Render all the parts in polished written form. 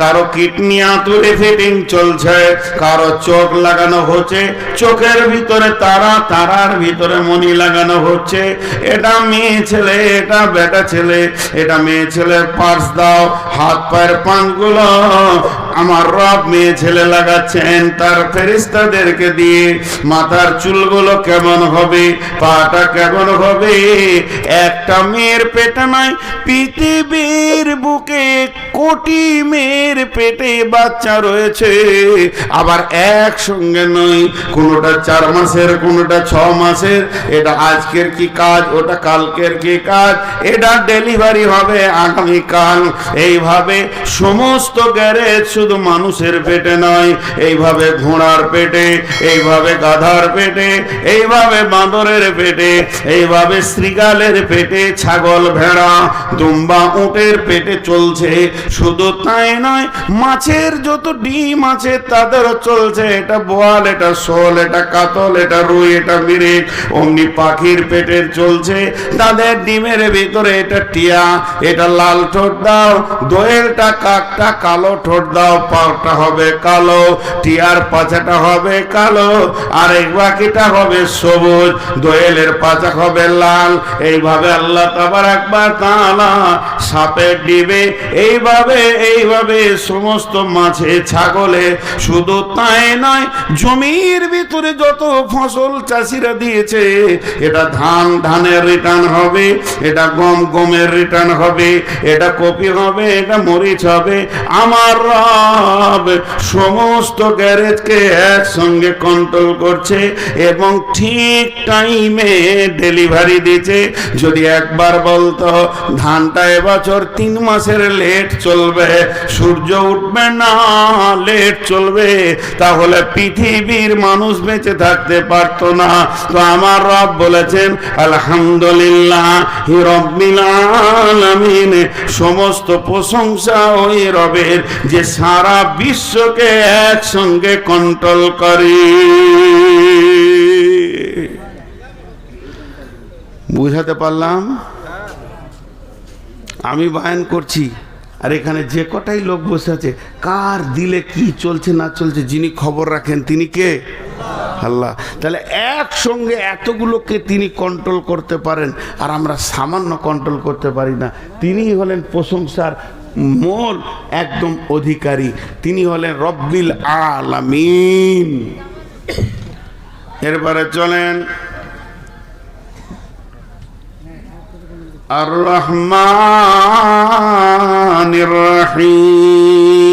কারো kidney আতুরে fitting চলছে, কারো চোখ লাগানো হচ্ছে, চোখের ভিতরে তারা, তারার ভিতরে মণি লাগানো হচ্ছে। এটা মেয়ে ছেলে, এটা বেটা ছেলে, এটা মেয়ে ছেলের পার্স দাও, হাত পায়ের পানগুলো আমার রব মেয়ে ছেলে লাগাচ্ছেন তার ফেরেশতাদেরকে দিয়ে। মাথার চুলগুলো কেমন হবে, পাটা কেমন হবে। একটা মেয়ের পেটে নয়, পৃথিবীর বুকে কোটি মেয়ের পেটে বাচ্চা রয়েছে। আবার একসঙ্গে নয়, কোনোটা 4 মাসের, কোনোটা 6 মাসের। এটা আজকের কি কাজ, ওটা কালকের কি কাজ, এটা ডেলিভারি হবে আগামীকাল। এইভাবে সমস্ত গ্যারেজ শুধু মানুষের পেটে নয়, এইভাবে ঘোড়ার পেটে, এইভাবে গাধার পেটে, এইভাবে বাঁদরের পেটে, এইভাবে শৃগালের পেটে, ছাগল, ভেড়া, দুম্বা, উটের পেটে চলছে। শুধু তাই নয়, মাছের যত ডিম আছে তাদেরও চলছে। এটা বোয়াল, এটা শোল, এটা কাতল, এটা রুই, এটা মিরিক। অমনি পাখির পেটের চলছে, তাদের ডিমের ভিতরে এটা টিয়া, এটা লাল ঠোঁট দাও, দোয়েলটা কাকটা কালো ঠোঁট দাও, পাটা হবে কালো, টিয়ার পাছাটা হবে কালো, আর এই বাকিটা হবে সবুজ, দোয়েলের পাছা হবে লাল। এইভাবে আল্লাহ তাবারক ওয়া তাআলা সাপের ডিমে এইভাবে এইভাবে সমস্ত মাছে, ছাগলে। শুধু তাই নয়, জমির ভিতরে যত ফসল চাষিরা দিয়েছে, এটা ধান, ধানের রিটার্ন হবে, এটা গম, গমের রিটার্ন হবে, এটা কপি হবে, এটা মরিচ হবে। আমার রব সমস্ত গ্যারেজকে একসঙ্গে কন্ট্রোল করছে এবং ঠিক টাইমে ডেলিভারি দিচ্ছে। যদি একবার বলতো ধানটা এবছর 3 মাসের লেট চলবে, সূর্য উঠবে না, লেট চলবে, তাহলে পৃথিবীর মানুষ বেঁচে থাকতে পারতো না। তো আমার রব বলেছেন আলহামদুলিল্লাহ রাব্বিল আলামিন, সমস্ত প্রশংসা ওই রবের যে সারা বিশ্বকে একসঙ্গে কন্ট্রোল করে। বুঝাতে পারলাম? আমি বয়ান করছি আর এখানে যে কটাই লোক বসে আছে, কার দিলে কি চলছে না চলছে যিনি খবর রাখেন তিনি কে? আল্লাহ। তাহলে একসঙ্গে এতগুলোকে তিনি কন্ট্রোল করতে পারেন, আর আমরা সামান্য কন্ট্রোল করতে পারি না। তিনি হলেন প্রশংসার মূল একদম অধিকারী, তিনি হলেন রব্বিল আলামিন। এরপরে চলেন আর রহমানির রহিম।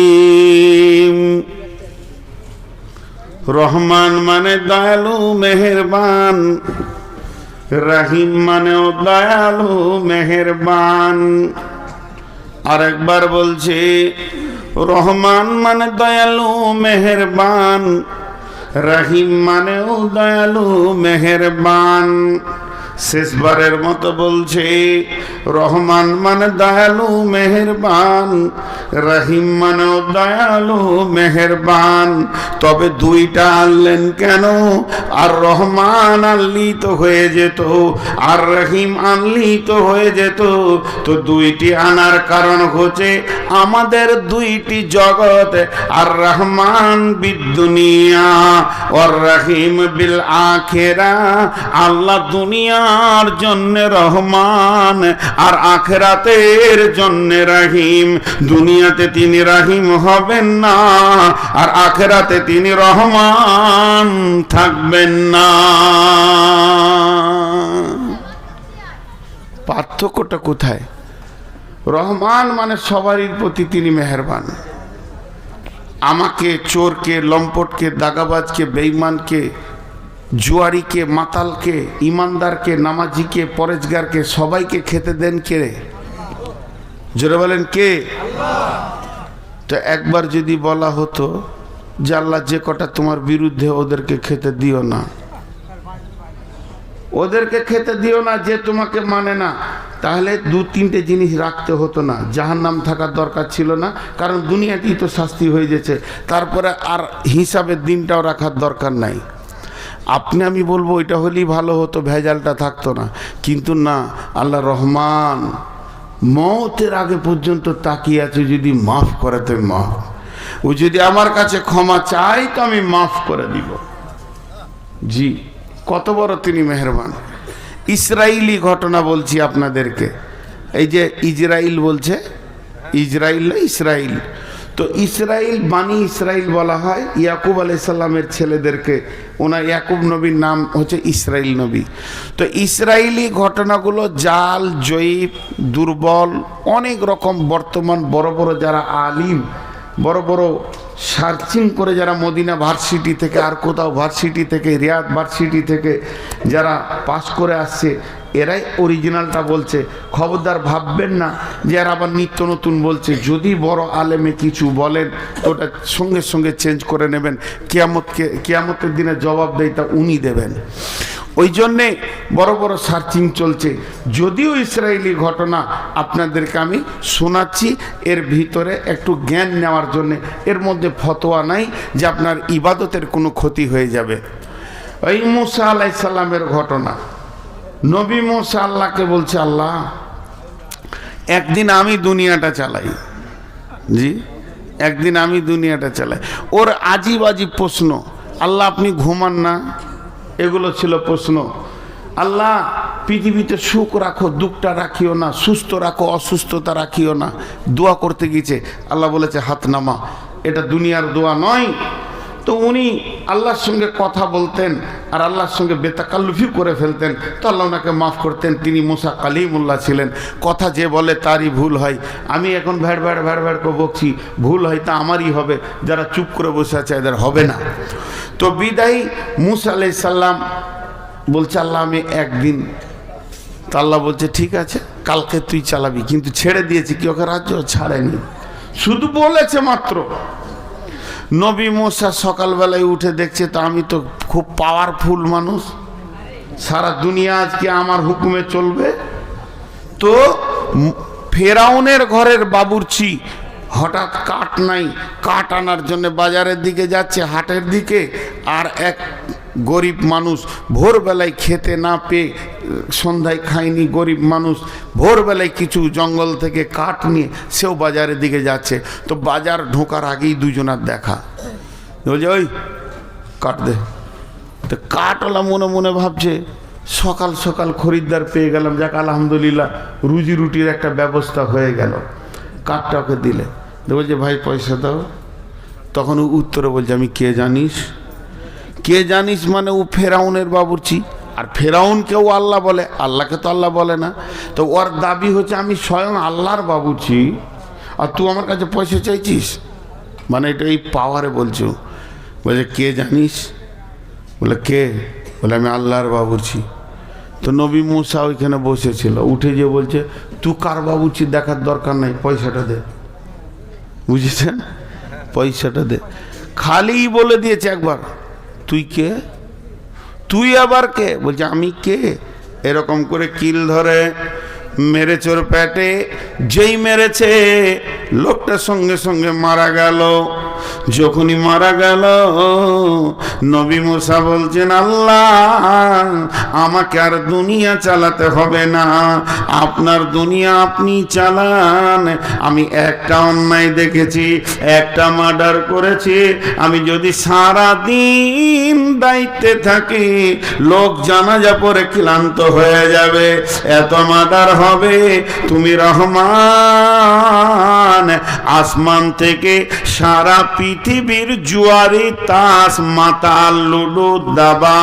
রহমান মানে দয়ালু মেহেরবান, রহিম মানেও দয়ালু মেহেরবান। আরেকবার বলছি, রহমান মানে দয়ালু মেহেরবান, রহিম মানেও দয়ালু মেহেরবান। শেষবারের মতো বলছে, রহমান মানে দয়ালু মেহেরবান, রহিম মানেও দয়ালু মেহেরবান। তবে দুইটা আনলেন কেন? আর রহমান আনলি তো হয়ে যেত, আর রহিম আনলি তো হয়ে যেত। তো দুইটি আনার কারণ হচ্ছে আমাদের দুইটি জগৎ, আর রহমান বিদ্দুনিয়া আর রহিম বিল আখিরা। আল্লাহ দুনিয়ার জন্য রহমান আর আখিরাতের জন্য রহিম। দুনিয়াতে তিনি রহিম হবেন না, আর আখিরাতে তিনি রহমান থাকবেন না। পার্থক্যটা কোথায়? রহমান মানে সবারই প্রতি তিনি মেহেরবান। আমাকে, চোরকে, লম্পটকে, দাগাবাজকে, বেঈমানকে, জুয়ারিকে, মাতালকে, ইমানদারকে, নামাজিকে, পরেজগারকে সবাইকে খেতে দেন কে? জোরে বলেন কে? তো একবার যদি বলা হতো যে আল্লাহ যে কটা তোমার বিরুদ্ধে ওদেরকে খেতে দিও না, ওদেরকে খেতে দিও না যে তোমাকে মানে না, তাহলে 2-3টে জিনিস রাখতে হতো না, জাহান্নাম থাকার দরকার ছিল না, কারণ দুনিয়াতেই তো শাস্তি হয়ে গেছে। তারপরে আর হিসাবের দিনটাও রাখার দরকার নাই। আপনি আমি বলবো ওইটা হলেই ভালো হতো, ভেজালটা থাকতো না। কিন্তু না, আল্লাহ রহমান মওতের আগে পর্যন্ত তাকিয়ে আছে, যদি মাফ করে তো মাফ, ও যদি আমার কাছে ক্ষমা চাই তো আমি মাফ করে দিব। জি, কত বড় তিনি মেহেরবান। ইসরায়েলি ঘটনা বলছি আপনাদেরকে। এই যে ইজরাইল বলছে, ইজরাইল না ইসরাইল, তো ইসরাইল বানি ইসরাইল বলা হয় ইয়াকুব আলাইহিস সালামের ছেলেদেরকে। ওনার ইয়াকুব নবীর নাম হচ্ছে ইসরাইল নবী। তো ইসরায়েলি ঘটনাগুলো জাল, জয়ীফ, দুর্বল, অনেক রকম। বর্তমান বড় বড় যারা আলিম, বড় বড় সার্চিং করে যারা মদিনা ভার্সিটি থেকে আর কোথাও ভার্সিটি থেকে, রিয়াদ ভার্সিটি থেকে যারা পাশ করে আসছে, এরাই অরিজিনালটা বলছে। খবরদার ভাববেন না যে এরা আবার নিত্য নতুন বলছে। যদি বড় আলেমে কিছু বলেন তো ওটা সঙ্গে সঙ্গে চেঞ্জ করে নেবেন। কিয়ামতের দিনে জবাবদেহিতা উনি দেবেন। ওই জন্যে বড় বড় সার্চিং চলছে। যদিও ইসরায়েলি ঘটনা আপনাদেরকে আমি শোনাচ্ছি, এর ভিতরে একটু জ্ঞান নেওয়ার জন্যে। এর মধ্যে ফতোয়া নাই যে আপনার ইবাদতের কোনো ক্ষতি হয়ে যাবে। ওই মুসা আলাইহিস সালামের ঘটনা। নবী মুসা আল্লাহকে বলছে, আল্লাহ একদিন আমি দুনিয়াটা চালাই। জি, একদিন আমি দুনিয়াটা চালাই। ওর আজীব আজীব প্রশ্ন। আল্লাহ আপনি ঘুমান না? এগুলো ছিল প্রশ্ন। আল্লাহ পৃথিবীতে সুখ রাখো, দুঃখটা রাখিও না, সুস্থ রাখো, অসুস্থতা রাখিও না। দোয়া করতে গিয়েছে, আল্লাহ বলেছে হাত নামা, এটা দুনিয়ার দোয়া নয়। তো উনি আল্লাহর সঙ্গে কথা বলতেন আর আল্লাহর সঙ্গে বেতাকাল্লুফি করে ফেলতেন, তো আল্লাহ ওনাকে মাফ করতেন। তিনি মুসা কালিমুল্লাহ ছিলেন। কথা যে বলে তারই ভুল হয়। আমি এখন ভ্যাড় ভ্যাড় ভ্যাড় ভ্যাড় করে বকছি, ভুল হয় তা আমারই হবে, যারা চুপ করে বসে আছে এদের হবে না। তো বিদায়ী মুসা আলাইহিস সালাম বলছে, আল্লাহ আমি একদিন। তা আল্লাহ বলছে ঠিক আছে, কালকে তুই চালাবি। কিন্তু ছেড়ে দিয়েছি, কি ওকে রাজ্য ছাড়েনি, শুধু বলেছে মাত্র। নবী মুসা সকালবেলায় উঠে দেখছে, তো আমি তো খুব পাওয়ারফুল মানুষ, সারা দুনিয়া আজকে আমার হুকুমে চলবে। তো ফেরাউনের ঘরের বাবুর্চি হঠাৎ কাঠ নাই, কাঠ আনার জন্য বাজারের দিকে যাচ্ছে, হাটের দিকে। আর এক গরিব মানুষ ভোরবেলায় খেতে না পেয়ে, সন্ধ্যায় খায়নি গরিব মানুষ, ভোরবেলায় কিছু জঙ্গল থেকে কাঠ নিয়ে সেও বাজারের দিকে যাচ্ছে। তো বাজার ঢোকার আগেই দুজনার দেখা। বলছে ওই কাঠ দে। তো কাঠওয়ালা মনে মনে ভাবছে, সকাল সকাল খরিদ্দার পেয়ে গেলাম, যাক আলহামদুলিল্লাহ, রুজি রুটির একটা ব্যবস্থা হয়ে গেল। কাঠটা ওকে দিলে, বলছে ভাই পয়সা দাও। তখন ও উত্তরে বলছে, আমি কে জানিস? কে জানিস মানে ও ফেরাউনের বাবুর্চি। আর ফেরাউনকেও আল্লাহ বলে, আল্লাহকে তো আল্লাহ বলে না। তো ওর দাবি হচ্ছে আমি স্বয়ং আল্লাহর বাবুর্চি, আর তুই আমার কাছে পয়সা চাইছিস, মানে এটা এই পাওয়ারে বলছো। বলছে কে জানিস? বলে কে? বলে আমি আল্লাহর বাবুর্চি। তো নবী মুসা ওইখানে বসেছিল, উঠে যে বলছে, তুই কার বাবুর্চি দেখার দরকার নাই, পয়সাটা দে। বুঝেছেন? পয়সাটা দে। খালি বলে দিয়েছে একবার, তুই কে? তুই আবার কে? বলছে আমি কে। এরকম করে কিল ধরে মেরেছে ওর পেটে। যেই মেরেছে লোকটা সঙ্গে সঙ্গে মারা গেল। যখনই মারা গেল, নবী মুসা বলছেন, আল্লাহ আমাকে আর দুনিয়া চালাতে হবে না, আপনার দুনিয়া আপনি চালান। আমি একটা অন্যায় দেখেছি, একটা মার্ডার করেছি। আমি যদি সারা দিন দায়িত্বে থাকি, লোক জানাজা পরে ক্লান্ত হয়ে যাবে, এত মার্ডার হবে। তুমি রহমান, আসমান থেকে সারা পৃথিবীর জুয়ারি তাস মাতাল লুডু দাবা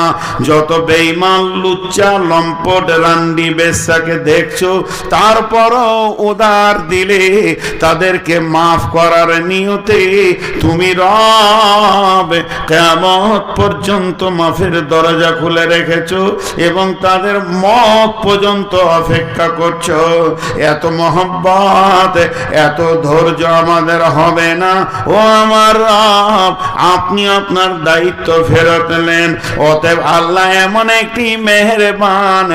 যত বেঈমান লুচ্চা লম্পট রান্ডি বেশ্যাকে দেখছো, তারপরও উদার দিলে তাদেরকে মাফ করার নিয়তে তুমি রব কিয়ামত পর্যন্ত মাফের দরজা খুলে রেখেছো এবং তাদের মত পর্যন্ত অপেক্ষা করছো। এত মহব্বত, এত ধৈর্য আমাদের হবে না? ও আমার রব, আপনি আপনার দায়িত্ব তো ফেরত নেন। অতএব আল্লাহ এমন একটি মেহেরবান,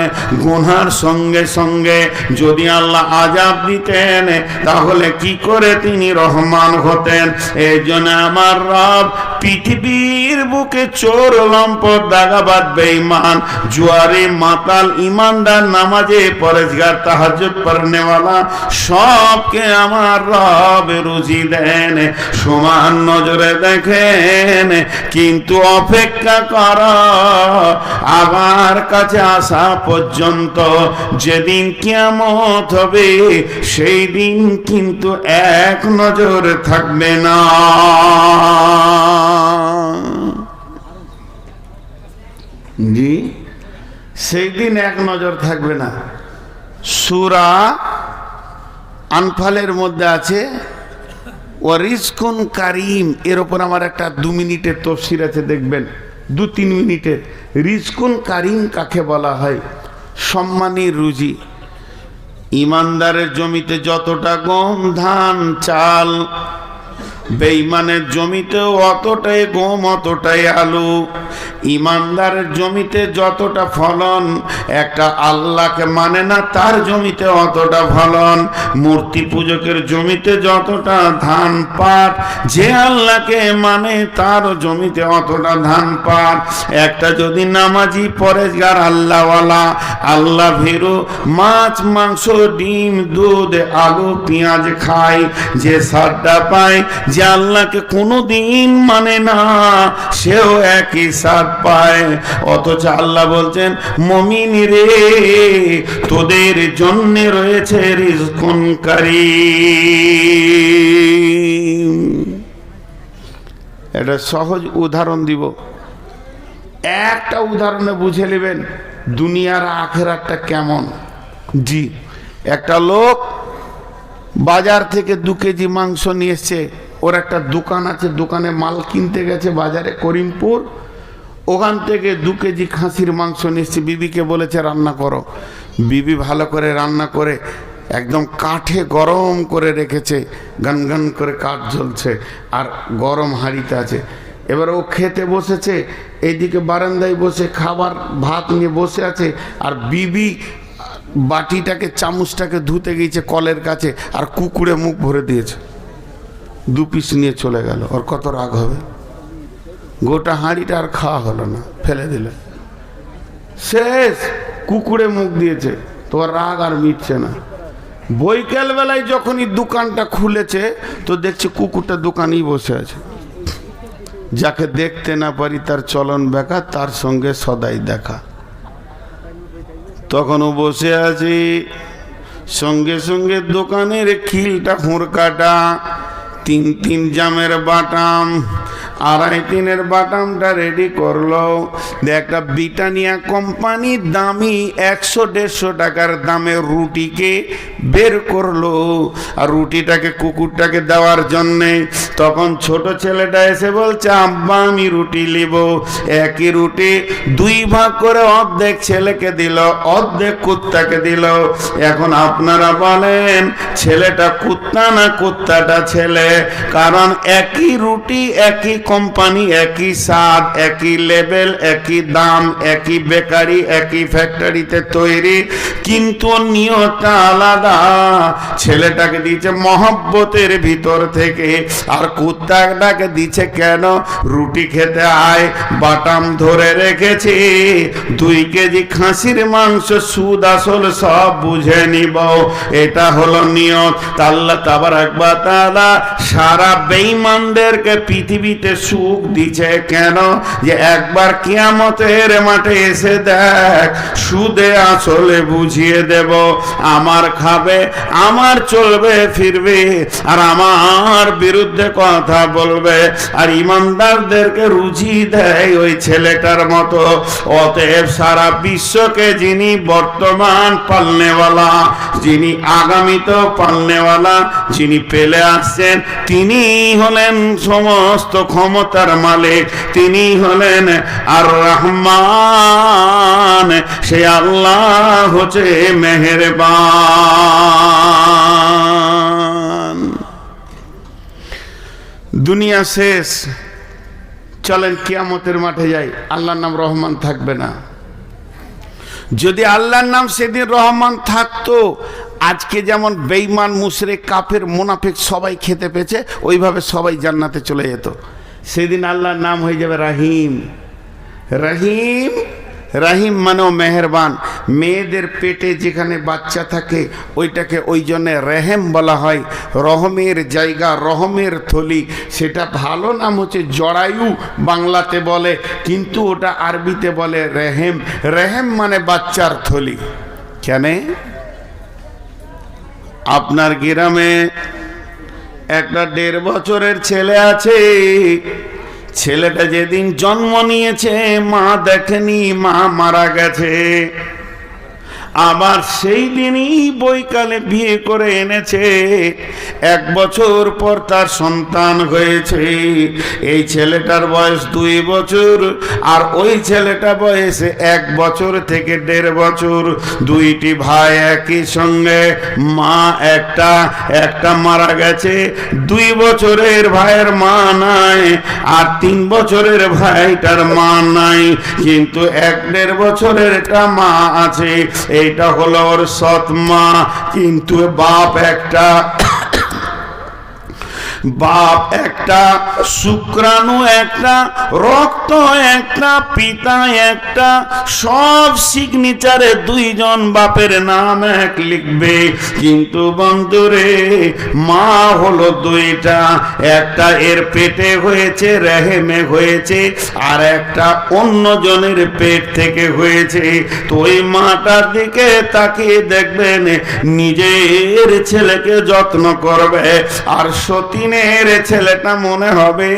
গুনার সঙ্গে সঙ্গে যদি আল্লাহ আযাব দিতেন তাহলে কি করে তিনি রহমান হতেন? এই জন্য আমার রব পৃথিবীর বুকে চোর, লম্পট, দাগাবাজ, বেঈমান, জুয়ারি, মাতাল, ইমানদার, নামাজে পরেজগার, তাহাজ্জুদ পড়নেওয়ালা সবকে আমার রব রুজি দেন, সমান নজরে দেখেন। কিন্তু অপেক্ষা কর আমার কাছে আসা পর্যন্ত, যেদিন কিয়ামত হবে সেই দিন কিন্তু এক নজর থাকবে না। জি, সেই দিন এক নজর থাকবে না। সূরা আনফালের মধ্যে আছে ও রিজকুন কারিম, এর ওপর আমার একটা 2 মিনিটের তফসির আছে, দেখবেন 2-3 মিনিটের। রিজকুন কারিম কাকে বলা হয়? সম্মানী রুজি। ইমানদারের জমিতে যতটা গম, ধান, চাল, বেঈমানের জমিতেও অতটাই গম, অতটাই আলু। ইমানদারের জমিতে যতটা ফলন, একটা আল্লাহকে মানে না তার জমিতে অতটা ফলন। মূর্তি পূজকের জমিতে যতটা ধান পাট, যে আল্লাহকে মানে তার জমিতে অতটা ধান পাট। একটা যদি নামাজি, পরেজগার, আল্লাহওয়ালা, আল্লাহ ভীরু, মাছ, মাংস, ডিম, দুধ, আলু, পেঁয়াজ খায়, যে সারটা পায়, যে আল্লাহকে কোনোদিন মানে না সেও একই স্বাদ পায়। অথচ আল্লাহ বলছেন, মুমিন রে, তোদের জন্য রয়েছে রিজকুন কারীম। এটা সহজ উদাহরণ দিব, একটা উদাহরণে বুঝে নেবেন দুনিয়ার আখেরাতটা কেমন। জি, একটা লোক বাজার থেকে 2 কেজি মাংস নিয়ে এসছে। ওর একটা দোকান আছে, দোকানে মাল কিনতে গেছে বাজারে করিমপুর। ওখান থেকে 2 কেজি খাসির মাংস নিয়ে এসছে। বিবিকে বলেছে রান্না করো। বিবি ভালো করে রান্না করে একদম কাঠে গরম করে রেখেছে, গান গান করে কাঠ জ্বলছে আর গরম হাঁড়িতে আছে। এবার ও খেতে বসেছে, এইদিকে বারান্দায় বসে খাবার ভাত নিয়ে বসে আছে, আর বিবি বাটিটাকে, চামচটাকে ধুতে গিয়েছে কলের কাছে, আর কুকুরে মুখ ভরে দিয়েছে। 2 পিস নিয়ে চলে গেল। ওর কত রাগ হবে? গোটা হাঁড়িটা আর খাওয়া হলো না, ফেলে দিলে, শেষ। কুকুরে মুখ দিয়েছে, তোর রাগ আর মিটছে না। বৈকাল বেলায় যখনই দোকানটা খুলেছে তো দেখছে কুকুরটা দোকানেই বসে আছে। যাকে দেখতে না পারি তার চলন বেকার, তার সঙ্গে সদাই দেখা। তখনও বসে আছি, সঙ্গে সঙ্গে দোকানের খিলটা হুঁড়কাটা, 3 জামের বাটাম, 2.5 বাটামটা রেডি করলো। একটা ব্রিটানিয়া কোম্পানির দামি 100-150 টাকার দামের রুটিকে বের করলো, আর রুটিটাকে কুকুরটাকে দেওয়ার জন্যে। তখন ছোট ছেলেটা এসে বলছে, আব্বা আমি রুটি নিব। একই রুটি 2 ভাগ করে অর্ধেক ছেলেকে দিল, অর্ধেক কুত্তাকে দিল। এখন আপনারা বলেন ছেলেটা কুত্তা না কুত্তাটা ছেলে? কারণ একই রুটি, একই কোম্পানি, একই স্বাদ, একই লেভেল, একই দাম, একই বেকারি, একই ফ্যাক্টরিতে তৈরি, কিন্তু নিয়তটা আলাদা। ছেলেটাকে দিয়েছে মহব্বতের ভিতর থেকে, আর কুত্তাটাকে দিচ্ছে কেন? রুটি খেতে আয়, বাটাম ধরে রেখেছি, 2 কেজি খাসির মাংস, সুদ আসল সব বুঝে নিব, এটা হলো নিয়ত। আল্লাহ তাবারাক ওয়া তাআলা সারা বেঈমানদেরকে পৃথিবীতে সুখ দিচ্ছে কেন? যে একবার কিয়ামতের মাঠে এসে দেখ, সুদে আসলে বুঝিয়ে দেব। আমার খাবে, আমার চলবে ফিরবে, আর আমার বিরুদ্ধে কথা বলবে, আর ইমানদারদেরকে রুজি দেয় ওই ছেলেটার মতো। অতএব সারা বিশ্বকে যিনি বর্তমান পালনেওয়ালা, যিনি আগামীতেও পালনেওয়ালা, যিনি পেলে আসছেন, তিনি হলেন সমস্ত ক্ষমতার মালিক, তিনি হলেন আর রহমান। সে আল্লাহ হচ্ছে মেহেরবান। দুনিয়া শেষ, চলেন কিয়ামতের মাঠে যাই, আল্লাহর নাম রহমান থাকবে না। যদি আল্লাহর নাম সেদিন রহমান থাকতো, আজকে যেমন বেঈমান মুশরিক কাফের মুনাফিক সবাই খেতে পেয়েছে, ওইভাবে সবাই জান্নাতে চলে যেত। সেদিন আল্লাহর নাম হয়ে যাবে রাহিম। রহিম, রাহিম মানেও মেহেরবান। মেয়েদের পেটে যেখানে বাচ্চা থাকে ওইটাকে ওই জন্যে রেহেম বলা হয়, রহমের জায়গা, রহমের থলি। সেটা ভালো নাম হচ্ছে জরায়ু বাংলাতে বলে, কিন্তু ওটা আরবিতে বলে রেহেম। রেহেম মানে বাচ্চার থলি। কেন? আপনার গ্রামে একটা 1.5 বছরের ছেলে আছে, ছেলেটা যেদিন জন্ম নিয়েছে মা দেখেনি, মা মারা গেছে। আবার সেই দিনই বৈকালে বিয়ে করে এনেছে, 1 বছর পর তার সন্তান হয়েছে। এই ছেলেটার বয়স 2 বছর, আর ওই ছেলেটা বয়সে 1 বছর থেকে 1.5 বছর। দুইটি ভাই একই সঙ্গে, মা একটা মারা গেছে। 2 বছরের ভাইয়ের মা নাই, আর 3 বছরের ভাইটার মা নাই, কিন্তু 1.5 বছরের একটা মা আছে। এটা হলো ওর সৎ মা, কিন্তু বাপ একটা, শুক্রাণু একটা, রক্ত একটা, পিতা একটা, সব সিগনেচারে 2 জন বাপের নাম এক লিখবে। কিন্তু বন্ধুরে, মা হলো 2টা, একটা এর পেটে হয়েছে, রেহেমে হয়েছে, আর একটা অন্য জনের পেট থেকে হয়েছে। তো ওই মাটার দিকে তাকিয়ে দেখবেন, নিজের ছেলেকে যত্ন করবে, আর সতীনের ছেলেটা মনে হবে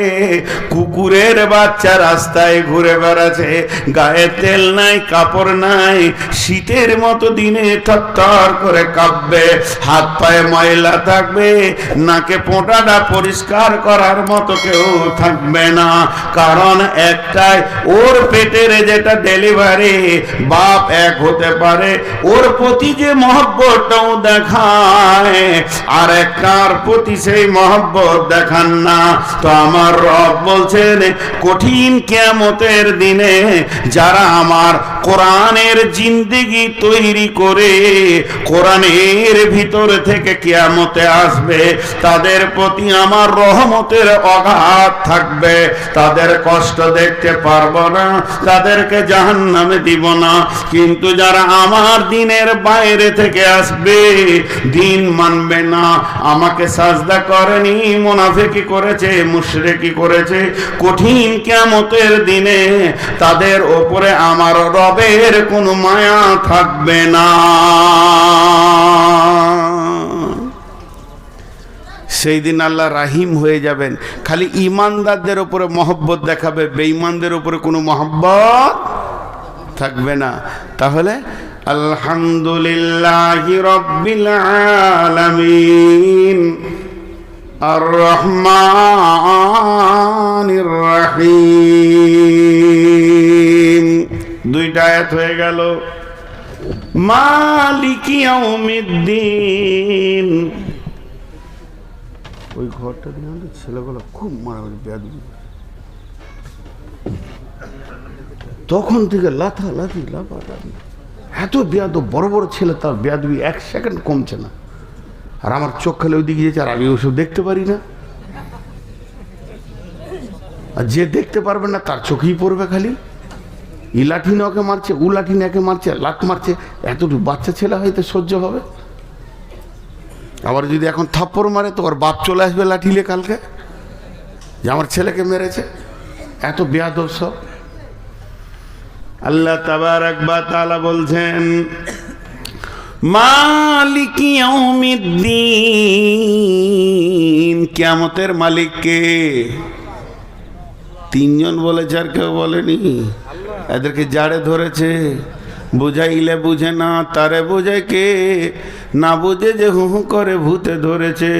কুকুরের বাচ্চা, রাস্তায় ঘুরে বেড়াচ্ছে, গায়ে তেল নাই, কাপড় নাই, শীতের মতো দিনে থরথর করে কাঁপবে, হাত পায়ে ময়লা থাকবে, নাকে পোঁটাটা পরিষ্কার করার মতো কেউ থাকবে না। কারণ একটাই, ওর পেটের যেটা ডেলিভারি, বাপ এক হতে পারে, ওর প্রতি যে মহব্বতটাও দেখায়, আর একটার প্রতি সেই মহব্বত দেখান না। তো আমার রব বলছেন, কঠিন কিয়ামতের দিনে যারা আমার কোরআনের জিন্দেগি তৈরি করে কোরআনের ভিতর থেকে কিয়ামতে আসবে, তাদের প্রতি আমার রহমতের অগাধ থাকবে। তাদের কষ্ট দেখতে পারবো না, তাদেরকে জাহান্নামে দিব না। কিন্তু যারা আমার দিনের বাইরে থেকে আসবে, দিন মানবে না, আমাকে সাজদা করেনি, মুনাফিকি করেছে, মুশরিকি করেছে, কঠিন কিয়ামতের দিনে তাদের উপরে আমার রবের কোনো মায়া থাকবে না। সেই দিন আল্লাহ রাহিম হয়ে যাবেন, খালি ইমানদারদের উপরে মহব্বত দেখাবে, বেঈমানদের উপরে কোনো মহব্বত থাকবে না। তাহলে আলহামদুলিল্লাহি রাব্বিল আলামিন আর রহমানির রহিম। 2টা আয়াত হয়ে গেল। মালিকি ইয়াউমিদ্দিন। ওই ঘরটা দিয়ে আমাদের ছেলেগুলো খুব মারামারি, বেয়াদবি, তখন থেকে লাফালাফি, এত বেয়াদব, বড় বড় ছেলে, তার বেয়াদবি 1 সেকেন্ড কমছে না। আর আমার চোখ খালি ওই দিকে যেছে, আর আমি ওসব দেখতে পারি না। আর যে দেখতে পারবে না তার চোখেই পড়বে খালি। ই লাঠি ওকে মারছে, উ লাঠি একে মারছে, লাট মারছে, এতটুকু বাচ্চা ছেলে হয়তো সহ্য হবে। আবার যদি এখন থাপ্পড় মারে তো ওর বাপ চলে আসবে লাঠিলে কালকে, যে আমার ছেলেকে মেরেছে। এত বেয়াদব সব। আল্লাহ তাবারাক ওয়া তাআলা বলছেন, মালিকি ইয়াউমিদ্দিন, কিয়ামতের মালিক কে? 3 জন বলেছে, আর কেউ বলেনি। এদেরকে জাড়ে ধরেছে, বুঝাইলে বুঝে না, তারে বুঝে কে? না বুঝে যে হু হু করে ভূতে ধরেছে।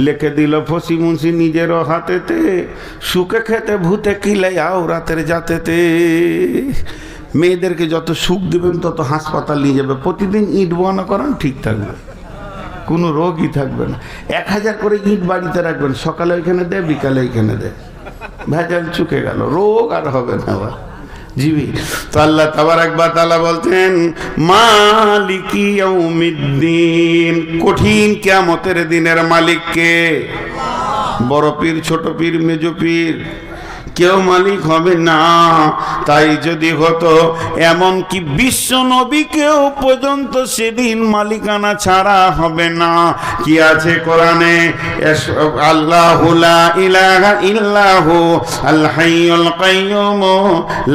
লিখে দিল ফসি মুন্সি নিজেরও হাতেতে, সুখে খেতে ভূতে কিলাইয়াও রাতের জাতেতে। মেয়েদেরকে যত সুখ দেবেন তত হাসপাতাল নিয়ে যাবে। প্রতিদিন ইট বানা করান, ঠিক থাকবে, কোনো রোগই থাকবে না। 1000 করে ইট বাড়িতে রাখবেন, সকালে ওইখানে দেয়, বিকালে ওইখানে দেয়। ভেজাল চুকে গেল, রোগ আর হবে না আবার জিবি। তো আল্লাহ তাবারাক ওয়া তাআলা বলছেন মালিকি ইয়াউমিদ্দিন, কঠিন কিয়ামতের দিনের মালিক কে? বড় পীর, ছোট পীর, মেজ পীর, কেউ মালিক হবে না। তাই যদি হতো, এমন কি বিশ্ব নবীকেও পর্যন্ত সেদিন মালিকানা ছাড়া হবে না। কি আছে কোরআনে? আল্লাহু লা ইলাহা ইল্লাহু আল হাইয়ুল কাইয়্যুম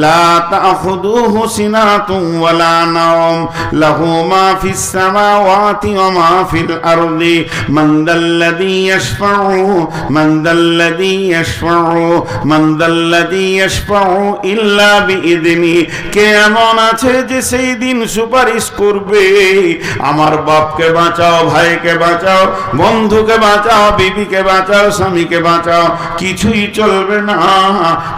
লা তাখুযুহু সিনাতুন ওয়ালা নাওম লাহু মা ফিস সামাওয়াতি ওয়া মা ফিল আরদি মান দাল্লাযী ইয়াশফাউ মান দাল্লাযী ইয়াশফাউ মান দাল্লাযী ইয়াশফাউ ইল্লা বিইযনি। কে এমন আছে যে সেই দিন সুপারিশ করবে? আমার বাপকে বাঁচাও, ভাইকে বাঁচাও, বন্ধুকে বাঁচাও, বিবিকে বাঁচাও, স্বামীকে বাঁচাও, কিছুই চলবে না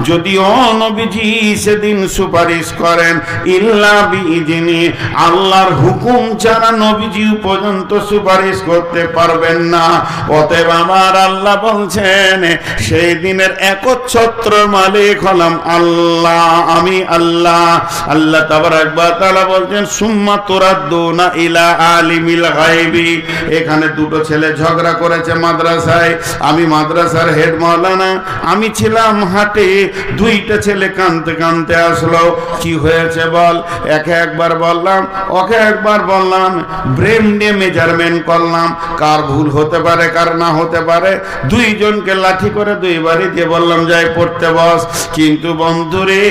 যদিও নবীজি সেদিন সুপারিশ করেন। ইল্লা বিইযনি, আল্লাহর হুকুম ছাড়া নবীজি পর্যন্ত সুপারিশ করতে পারবেন না। অতএব আমার আল্লাহ বলছেন সেই দিনের একচ্ছত্র মালিক হলাম আল্লাহ, আমি আল্লাহ। আল্লাহ তাবারাক ওয়া তাআলা বলছেন সুম্মা তুরাদ্দুনা ইলা আলিমিল গায়বি। এখানে দুটো ছেলে ঝগড়া করেছে মাদ্রাসায়, আমি মাদ্রাসার হেড মাওলানা, আমি ছিলাম হাটে। দুইটা ছেলে কাঁদতে কাঁদতে আসলো, কি হয়েছে বল? একে একবার বললাম, ওকে একবার বললাম, ব্রেন দিয়ে মেজারমেন্ট করলাম, কার ভুল হতে পারে কার না হতে পারে। দুইজনকে লাঠি করে দুইবারই দিয়ে বললাম যাই পড়তে বস। কিন্তু বন্ধুরে,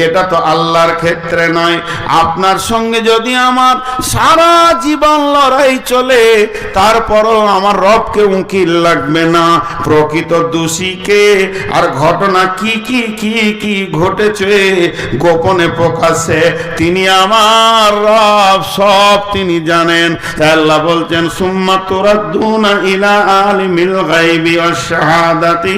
এটা তো আল্লাহর ক্ষেত্রে নয়। আপনার সঙ্গে যদি আমার সারা জীবন লড়াই চলে, তারপরও আমার রবকে উকিল লাগবে না। প্রকৃত দোষীকে আর ঘটনা কি কি কি কি ঘটেছে গোপনে প্রকাশ্যে তিনি আমার রব, সব তিনি জানেন। তাই আল্লাহ বলছেন সুম্মা তুরাদ্দুনা ইলা আলিমিল গায়বি ওয়াশ শাহাদাতি,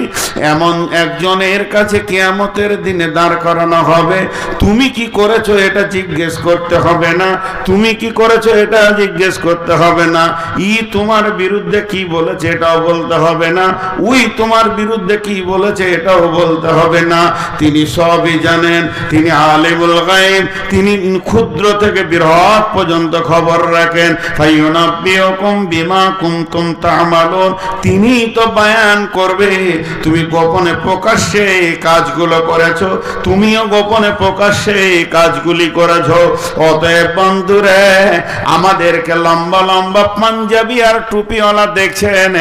এমন একজনের কাছে কিয়ামতের দিনে দাঁড় করানো হবে। তুমি কি করেছো এটা জিজ্ঞেস করতে হবে না, তুমি কি করেছো এটা জিজ্ঞেস করতে হবে না। ই তোমার বিরুদ্ধে কি বলেছে এটাও বলতে হবে না, উই তোমার বিরুদ্ধে কি বলেছে এটাও বলতে হবে না। তিনি সবই জানেন, তিনি আলিমুল গায়ব, তিনি ক্ষুদ্র থেকে বৃহৎ পর্যন্ত খবর রাখেন। ফায়ুনাব্বিউকুম বিমা কুনতুম তা'মালুন, তিনি তো বয়ান করবে তুমি গোপনে প্রকাশ্যে কাজগুলো করেছো, তুমিও গোপনে প্রকাশ্যে কাজগুলি করেছো। অতএব বন্ধুরে, আমাদেরকে লম্বা লম্বা পাঞ্জাবি আর টুপিওয়ালা দেখছেন,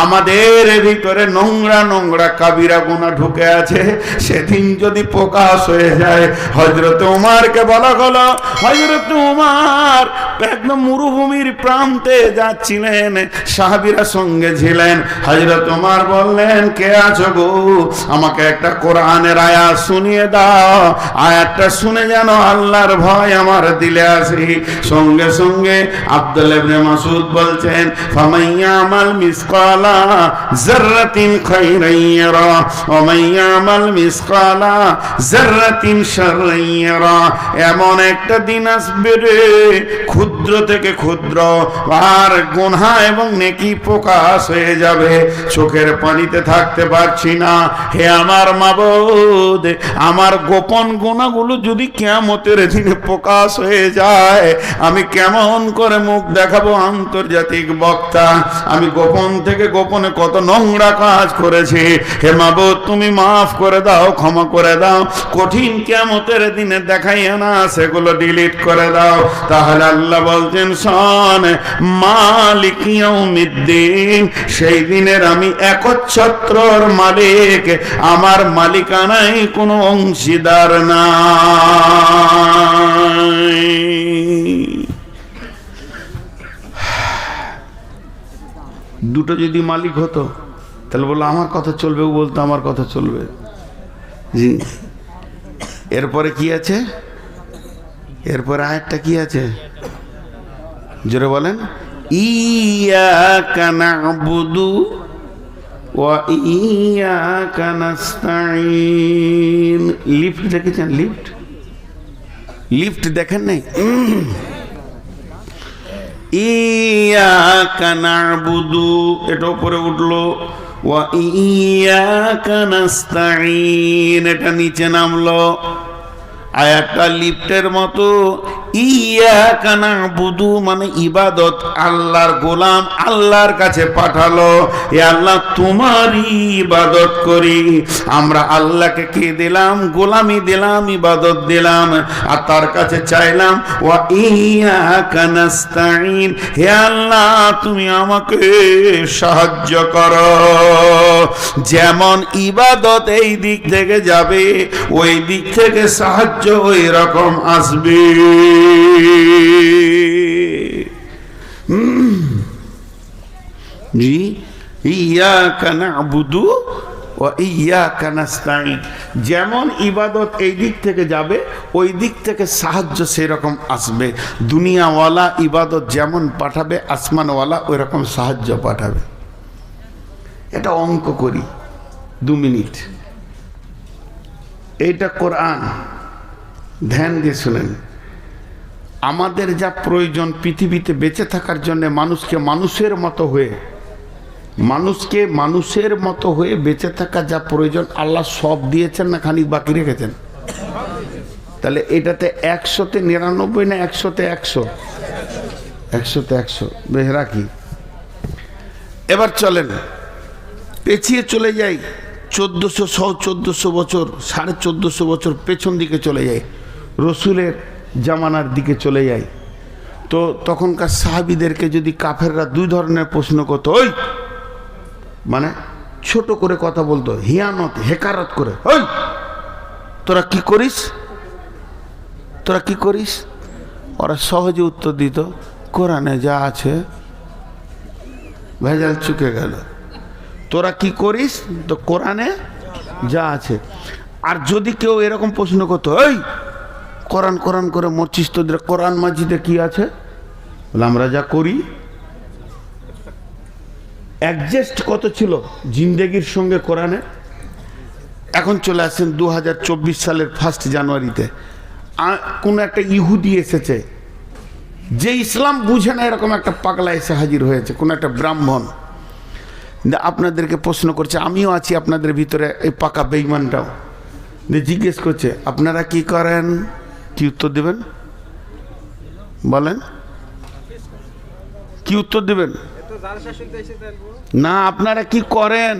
আমাদের ভিতরে নোংরা নোংরা কাবিরা গুনাহ ঢুকে আছে। সেদিন যদি প্রকাশ হয়ে যায়, হযরত উমরকে বলা হলো, হযরত উমর একদম মরুভূমির প্রান্তে যাচ্ছিলেন, সাহাবীরা সঙ্গে ছিলেন। হযরত উমর বললেন, কে আছো গো? আমাকে একটা কোরআনের আয়াত শুনিয়ে দাও, আয়াতটা শুনে যেন আল্লাহর ভয় আমার দিলে আসে। সঙ্গে সঙ্গে আব্দুল্লাহ ইবনে মাসউদ বলছেন, ফামাইয়ামাল মিসকালা যাররাতিন খায়রান ইয়ারা ওয়া মাইয়ামাল মিসকালা যাররাতিন শাররান ইয়ারা। এমন একটা দিন আসবে রে, ক্ষুদ্র থেকে ক্ষুদ্র আর গুনাহ এবং নেকি প্রকাশ হয়ে যাবে, চোখের পানিতে থাকতে পারছি না। হে আমার মাবুদ, আমার গোপন গুনাহগুলো যদি কিয়ামতের দিনে প্রকাশ হয়ে যায়, আমি কেমন করে মুখ দেখাবো আন্তর্জাতিক বক্তা? আমি গোপন থেকে গোপনে কত নোংরা কাজ করেছি। হে মাবুদ, তুমি মাফ করে দাও, ক্ষমা করে দাও। কঠিন কিয়ামতের দিনে দেখাইয়া না, সেগুলো ডিলিট করে দাও। তাহলে আল্লাহ বলছেন, শোন, মালিক ইয়াউমিদ্দিন, সেই দিনের আমি একচ্ছত্রর মালিক, আমার মালিকানায় কোনো অংশীদার নাই। দুটো যদি মালিক হতো, তাহলে বললো আমার কথা চলবে, ও বলতো আমার কথা চলবে। জি, এরপরে কি আছে? এরপরে আয়াতটা কি আছে জোরে বলেন? ইয়াকা না'বুদু ওয়া ইয়াকা নাস্তাঈন। লিফট দেখেছেন? লিফট লিফট দেখেন নাই? ইয়াকা না'বুদু, এটা উপরে উঠলো, ওয়া ইয়াকা নাস্তাঈন, এটা নিচে নামলো। আয়াতটা লিফটের মতো। ইয়াকা নাবুদু মানে ইবাদত, আল্লাহর গোলাম আল্লাহর কাছে পাঠালো, এ আল্লাহ তোমারই ইবাদত করি। আমরা আল্লাহকে কি দিলাম? গোলামি দিলাম, ইবাদত দিলাম, আর তার কাছে চাইলাম ওয়া ইয়াকা নাস্তাঈন, হে আল্লাহ তুমি আমাকে সাহায্য করো। যেমন ইবাদত এই দিক থেকে যাবে, ওই দিক থেকে সাহায্য ওই রকম আসবে। জি, ইয়াকা নাবুদু ওয়া ইয়াকা নাস্তাঈন, যেমন ইবাদত এই দিক থেকে যাবে ওই দিক থেকে সাহায্য সেই রকম আসবে। দুনিয়াওয়ালা ইবাদত যেমন পাঠাবে, আসমানওয়ালা ওই রকম সাহায্য পাঠাবে। এটা অঙ্ক করি 2 মিনিট। এইটা কোরআন, ধ্যান দিয়ে শুনেন। আমাদের যা প্রয়োজন পৃথিবীতে বেঁচে থাকার জন্য, মানুষকে মানুষের মতো হয়ে বেঁচে থাকা যা প্রয়োজন আল্লাহ সব দিয়েছেন, না খানিক বাকি রেখেছেন? তাহলে এটাতে 100-তে 99 না 100-তে 100? 100-তে 100 বেশ রাখি। এবার চলেন পেছিয়ে চলে যাই 1400 বছর, 1450 বছর পেছন দিকে চলে যাই, রসুলের জামানার দিকে চলে যাই। তো তখনকার সাহাবীদেরকে যদি কাফেররা 2 ধরনের প্রশ্ন করতো, ওই মানে ছোট করে কথা বলতো, হিয়ানত হেকারত করে, ওই তোরা কি করিস? ওরা সহজে উত্তর দিত, কোরআনে যা আছে। ভেজাল চুকে গেল। তোরা কি করিস? তো কোরআনে যা আছে। আর যদি কেউ এরকম প্রশ্ন করতো, ওই কোরআন কোরআন করে মরছিস, তোদের কোরআন মাজিদে কি আছে? বলে আমরা যা করি। অ্যাডজাস্ট কত ছিল জিন্দেগির সঙ্গে কোরআনে। এখন চলে আসছেন 2024 সালের 1 জানুয়ারিতে, কোন একটা ইহুদি এসেছে, যে ইসলাম বুঝে না, এরকম একটা পাগলা এসে হাজির হয়েছে, কোন একটা ব্রাহ্মণ। আপনাদেরকে প্রশ্ন করছে, আমিও আছি আপনাদের ভিতরে, এই পাকা বেঈমানটাও। জিজ্ঞেস করছে আপনারা কি করেন? কি উত্তর দেবেন বলেন? কি উত্তর দেবেন? না, আপনারা কি করেন?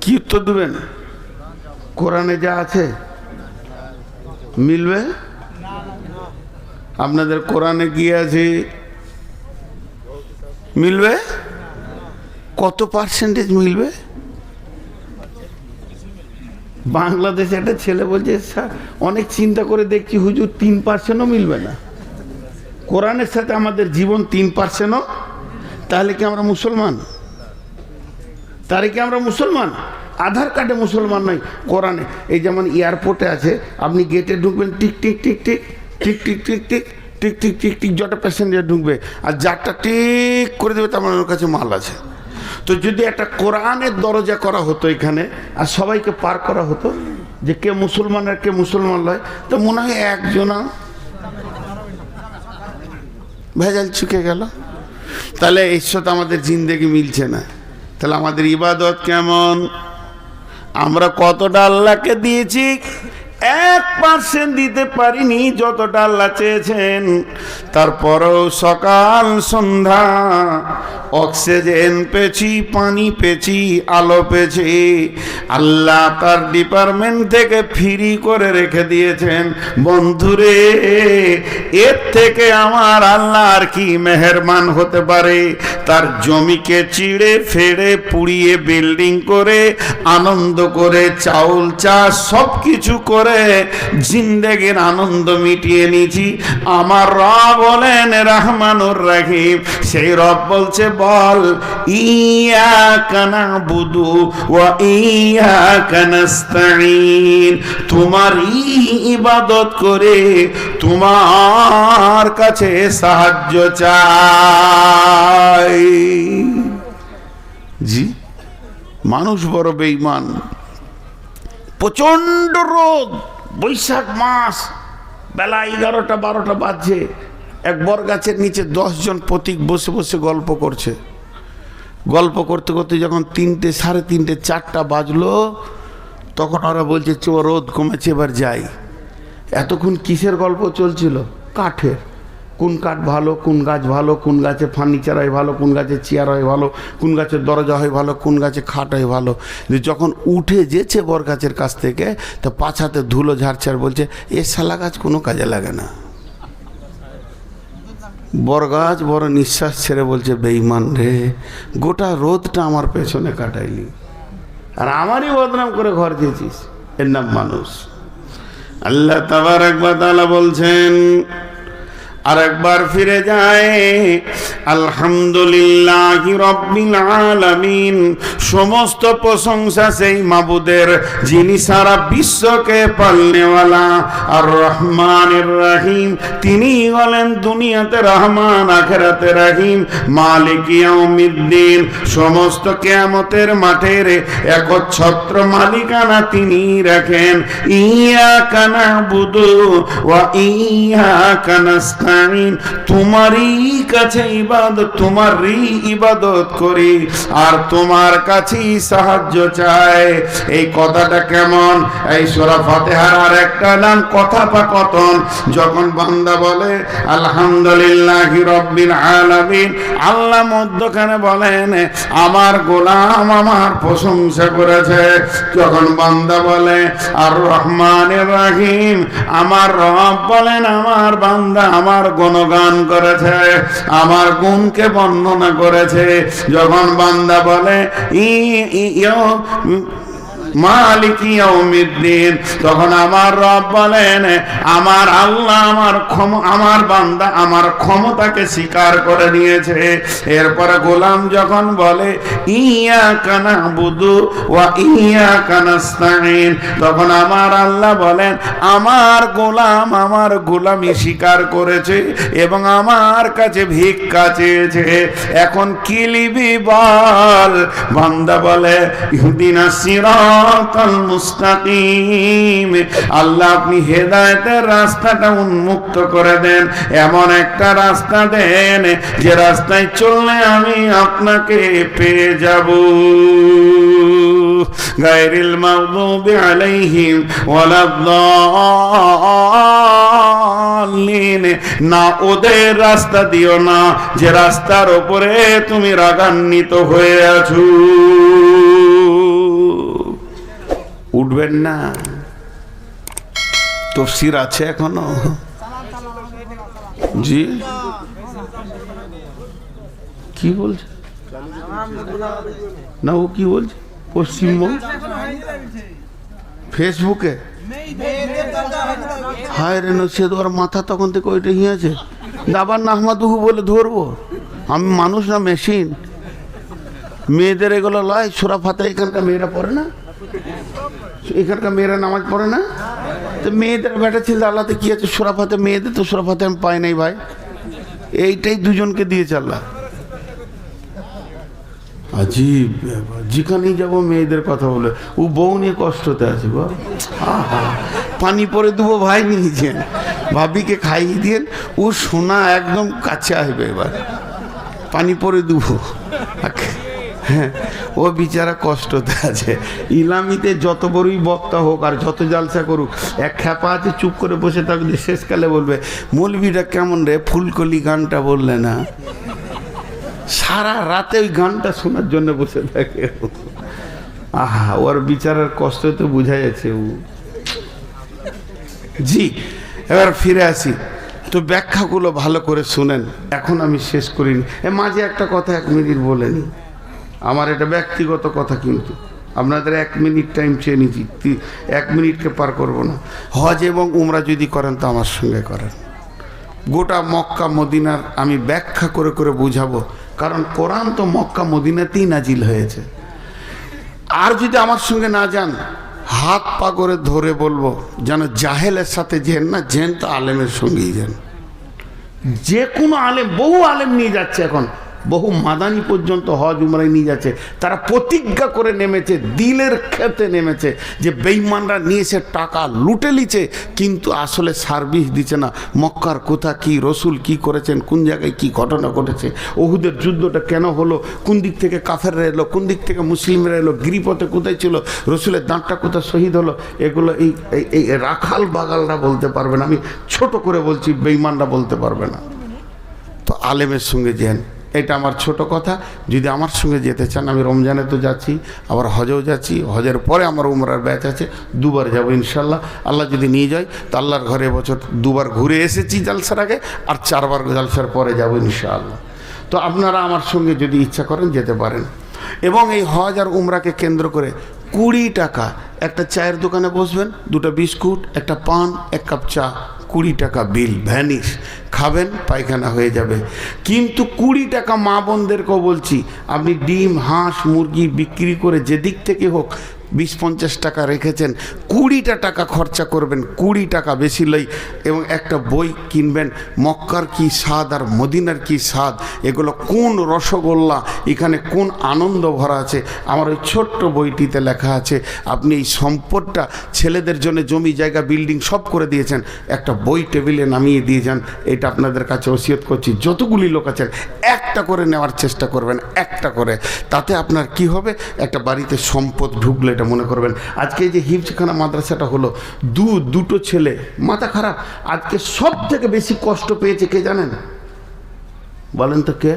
কি উত্তর দেবেন? কোরআনে যা আছে মিলবে? আপনাদের কোরআনে কি আছে মিলবে? কত পার্সেন্টেজ মিলবে? বাংলাদেশে একটা ছেলে বলছে, স্যার অনেক চিন্তা করে দেখছি হুজুর 3%ও মিলবে না। কোরআনের সাথে আমাদের জীবন 3%ও? তাহলে কি আমরা মুসলমান? আধার কার্ডে মুসলমান নয়, কোরআনে। এই যেমন এয়ারপোর্টে আছে, আপনি গেটে ঢুকবেন, tick tick tick tick tick tick tick tick tick tick tick tick, যত প্যাসেঞ্জার ঢুকবে আর যারটা টিক করে দেবে তার মানে ওর কাছে মাল আছে। তো যদি একটা কোরআনের দরজা করা হতো এখানে, আর সবাইকে পার করা হতো যে কে মুসলমান আর কে মুসলমান নয়, তো মনে হয় একজনা ভেজাল চুকে গেল। তাহলে এর সাথে আমাদের জিন্দেগি মিলছে না। তাহলে আমাদের ইবাদত কেমন? আমরা কতটা আল্লাহকে দিয়েছি? 1% দিতে পারিনি যতটা আল্লাহ চেয়েছেন। তারপরেও সকাল সন্ধ্যা অক্সিজেন পেয়েছি, পানি পেয়েছি, আলো পেয়েছি। আল্লাহ তার ডিপার্টমেন্ট থেকে ফ্রি করে রেখে দিয়েছেন। বন্ধুরে, এর থেকে আমার আল্লাহ আর কি মেহেরবান হতে পারে? তার জমিকে চিড়ে ফেড়ে পুড়িয়ে বিল্ডিং করে আনন্দ করে চাউল চাষ সব কিছু করে জিন্দেগির আনন্দ মিটিয়ে নিয়েছি। আমার রব বলেন রহমানুর রহিম। সেই রব বলছে, বল ইয়াকা নাবুদু ওয়া ইয়াকা নাস্তাঈন, তোমারই ইবাদত করে তোমার কাছে সাহায্য চাই। জি, মানুষ বড় বেঈমান। প্রচন্ড রোদ, বৈশাখ মাস, বেলা 11টা-12টা বাজছে। এক বর গাছের নিচে 10 জন পথিক বসে বসে গল্প করছে। গল্প করতে করতে যখন 3টে, 3:30, 4টা বাজলো, তখন ওরা বলছে চো রোদ কমেছে এবার যাই। এতক্ষণ কিসের গল্প চলছিল? কাঠের। কোন কাঠ ভালো, কোন গাছ ভালো, কোন গাছে ফার্নিচার হয় ভালো, কোন গাছে চেয়ার হয় ভালো, কোন গাছের দরজা হয় ভালো, কোন গাছে খাট হয় ভালো। যখন উঠে যেছে বর গাছের কাছ থেকে, তো পাছাতে ধুলো ঝাড়ছে আর বলছে এ শালা গাছ কোনো কাজে লাগে না। বর গাছ বড় নিঃশ্বাস ছেড়ে বলছে বেঈমান রে, গোটা রোদটা আমার পেছনে কাটাইলি আর আমারই বদনাম করে ঘর দিয়েছিস। এর নাম মানুষ। আল্লাহ তাবারক ওয়া তাআলা বলছেন, আর একবার ফিরে যায়, আলহামদুলিল্লাহি রাব্বিল আলামিন, সমস্ত প্রশংসা সেই মাবুদের যিনি সারা বিশ্বকে পালনেওয়ালা। আর রহমানির রহিম, তিনি হলেন দুনিয়াতে রহমান, আখিরাতে রহিম। মালিক ইয়াউমিদ্দিন, সমস্ত কিয়ামতের মাঠের একচ্ছত্র মালিকানা তিনি রাখেন। ইয়াকা নাবুদু ওয়া ইয়াকা নাস্তাইন, তোমারই কাছে ইবাদত, তোমারই ইবাদত করি আর তোমার কাছেই সাহায্য চাই। এই কথাটা কেমন? এই সূরা ফাতিহার আর একটা নাম কথাপাকথন। যখন বান্দা বলে আলহামদুলিল্লাহি রাব্বিল আলামিন, আল্লাহ মধ্যখানে বলেন আমার গোলাম আমার প্রশংসা করেছে। যখন বান্দা বলে আর রহমানির রহিম, আমার রব বলেন আমার বান্দা আমার গুণগান করেছে, আমার গুণকে বর্ণনা করেছে। যখন বান্দা বলে মালিক ইয়াউমিদ্দিন, তখন আমার রব বলেন আমার আল্লাহ আমার বান্দা আমার ক্ষমতাকে স্বীকার করে নিয়েছে। এরপরে গোলাম যখন বলে ইয়াকা নাবুদু ওয়া ইয়াকা নাস্তাইন, তখন আমার আল্লাহ বলেন আমার গোলাম আমার গোলামি স্বীকার করেছে এবং আমার কাছে ভিক্ষা চেয়েছে। এখন কি লিবি বল? বান্দা বলে ইহদিনাস সিরাতাল মুস্তাকিম, আল্লাহ আপনি হেদায়েতের রাস্তাটা উন্মুক্ত করে দেন, এমন একটা রাস্তা দেন যে রাস্তায় চললে আমি আপনাকে পেয়ে যাব। গায়রিল মাগদুবি আলাইহিম ওয়ালাদ-দাল্লিন, না ওদের রাস্তা দিও না যে রাস্তার উপরে তুমি রাগান্বিত হয়ে আছো। উঠবেন না? তাফসীর আছে এখনো? জি কি বলছে না? ও কি বলছে? পশ্চিমবঙ্গ ফেসবুকে হায় রে নসিহত, ওর মাথা তখন থেকে ওইটা আছে। দাবার নাহমাদুহু বলে ধরবো? আমি মানুষ না মেশিন? মেয়েদের এগুলো লয় সূরা ফাতিহা এখানকার মেয়েরা পড়ে না? এখানকার মেয়েরা নামাজ পড়ে না? তো মেয়েদের বেটা ছিল আল্লাহতে কি আছে? সূরা ফাতিহা। মেয়েদের তো সূরা ফাতিহা আমি পাই নাই ভাই। এইটাই দুজনকে দিয়েছে আল্লাহ। আজীব ব্যাপার। যেখানেই যাবো মেয়েদের কথা বলে, ও বউ নিয়ে কষ্টতে আছে গো। পানি পরে দেবো ভাই নিয়েছেন, ভাবিকে খাইয়ে দিয়ে ও সোনা একদম কাছে আসবে, এবার পানি পরে দেবো। হ্যাঁ, ও বিচারা কষ্টতে আছে। ইলামিতে যত বড়ই বক্তা হোক আর যত জালসা করুক, এক খ্যাপা আছে চুপ করে বসে থাকবে, শেষকালে বলবে মৌলবীটা কেমন রে, ফুলকলি গানটা বললে না। সারা রাতে ওই গানটা শোনার জন্য বসে থাকে। আহা, ওর বিচারার কষ্ট তো বোঝা যাচ্ছে। ও জি, এবার ফিরে আসি। তো ব্যাখ্যাগুলো ভালো করে শুনেন। এখন আমি শেষ করিনি, মাঝে একটা কথা 1 মিনিট বলে নি। আমার এটা ব্যক্তিগত কথা, কিন্তু আপনাদের 1 মিনিট টাইম চেয়ে নিচ্ছি, 1 মিনিটকে পার করব না। হজ এবং উমরা যদি করেন তো আমার সঙ্গে করেন। গোটা মক্কা মদিনার আমি ব্যাখ্যা করে করে বুঝাবো, কারণ কোরআন তো মক্কা মদিনাতেই নাজিল হয়েছে। আর যদি আমার সঙ্গে না যান, হাত পা করে ধরে বলবো যেন জাহেলের সাথে যেন না, যেন তো আলেমের সঙ্গেই যান। যে কোনো আলেম, বহু আলেম নিয়ে যাচ্ছে এখন, বহু মাদানি পর্যন্ত হজ উমরায় নিয়ে যাচ্ছে। তারা প্রতিজ্ঞা করে নেমেছে, দিলের খেতে নেমেছে যে বেঈমানরা নিয়ে এসে টাকা লুটে লিছে, কিন্তু আসলে সার্ভিস দিচ্ছে না। মক্কার কোথা কি, রসুল কি করেছেন, কোন জায়গায় কি ঘটনা ঘটেছে, উহুদের যুদ্ধটা কেন হলো, কোন দিক থেকে কাফেররা এলো, কোন দিক থেকে মুসলিমরা এলো, গিরিপথে কোথায় ছিল, রসুলের দাঁতটা কোথায় শহীদ হলো, এগুলো এই রাখাল বাগালরা বলতে পারবে না। আমি ছোট করে বলছি, বেঈমানরা বলতে পারবে না। তো আলেমের সঙ্গে যেন, এটা আমার ছোট কথা। যদি আমার সঙ্গে যেতে চান, আমি রমজানে তো যাচ্ছি, আবার হজেও যাচ্ছি, হজের পরে আমার উমরার ব্যাচ আছে, দুবার যাব ইনশাল্লাহ। আল্লাহ যদি নিয়ে যায় তো আল্লাহর ঘরে এবছর দুবার ঘুরে এসেছি জালসার আগে, আর 4 বার জালসার পরে যাব ইনশাআল্লাহ। তো আপনারা আমার সঙ্গে যদি ইচ্ছা করেন যেতে পারেন। এবং এই হজ আর উমরাকে কেন্দ্র করে 20 টাকা একটা চায়ের দোকানে বসবেন, 2টা বিস্কুট, একটা পান, 1 কাপ চা, 20 টাকা বিল, ভ্যানিশ, খাবেন, পায়খানা হয়ে যাবে। কিন্তু 20 টাকা মা বোনদেরকেও বলছি, আপনি ডিম, হাঁস, মুরগি বিক্রি করে যে দিক থেকে হোক 20-50 টাকা রেখেছেন, 20টা টাকা খরচা করবেন, 20 টাকা বেশি লই, এবং একটা বই কিনবেন, মক্কার কি স্বাদ আর মদিনার কি স্বাদ, এগুলো কোন রসগোল্লা, এখানে কোন আনন্দ ভরা আছে। আমার ওই ছোট্ট বইটিতে লেখা আছে। আপনি এই সম্পদটা ছেলেদের জন্য জমি জায়গা বিল্ডিং সব করে দিয়েছেন, একটা বই টেবিলে নামিয়ে দিয়ে যান। এটা আপনাদের কাছে ওসিয়ত করছি, যতগুলি লোক আছেন একটা করে নেওয়ার চেষ্টা করবেন, একটা করে। তাতে আপনার কি হবে, একটা বাড়িতে সম্পদ ঢুকলে এটা মনে করবেন। আজকে যে হিফজখানা মাদ্রাসাটা হলো, দুটো ছেলে, মাথা খারাপ, আজকে সব থেকে বেশি কষ্ট পেয়েছে কে জানেন? বলেন তো কে?